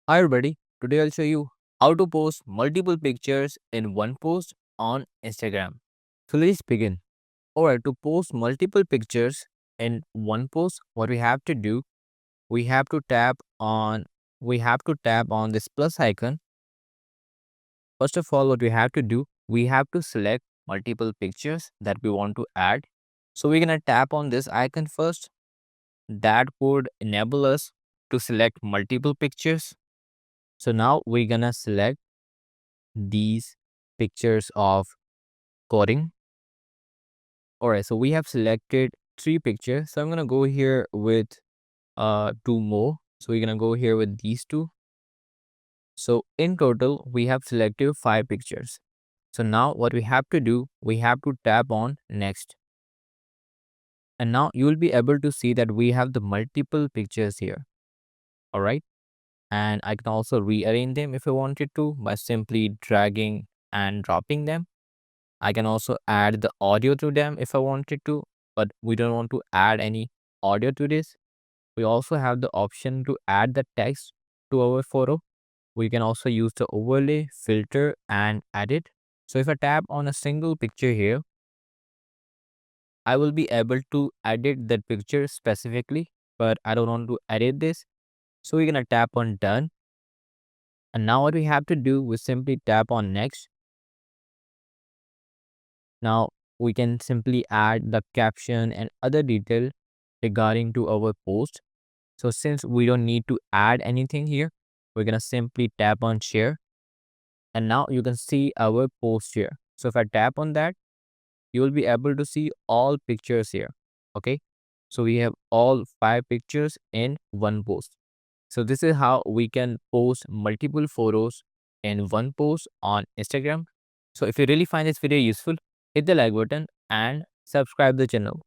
Hi everybody, today I'll show you how to post multiple pictures in one post on Instagram. So let's begin. Alright, to post multiple pictures in one post, what we have to do, we have to tap on this plus icon. First of all, what we have to do, we have to select multiple pictures that we want to add. So we're gonna tap on this icon first. That would enable us to select multiple pictures. So now we're gonna select these pictures of coding. All right, so we have selected three pictures. So I'm gonna go here with two more. So we're gonna go here with these two. So in total, we have selected five pictures. So now what we have to do, we have to tap on next. And now you will be able to see that we have the multiple pictures here. All right. And I can also rearrange them if I wanted to by simply dragging and dropping them. I can also add the audio to them if I wanted to, but we don't want to add any audio to this. We also have the option to add the text to our photo. We can also use the overlay, filter, and edit. So if I tap on a single picture here, I will be able to edit that picture specifically, but I don't want to edit this. So we're going to tap on done. And now what we have to do, we simply tap on next. Now we can simply add the caption and other detail regarding to our post. So since we don't need to add anything here, we're going to simply tap on share. And now you can see our post here. So if I tap on that, you will be able to see all pictures here. Okay. So we have all five pictures in one post. So this is how we can post multiple photos in one post on Instagram. So if you really find this video useful, hit the like button and subscribe the channel.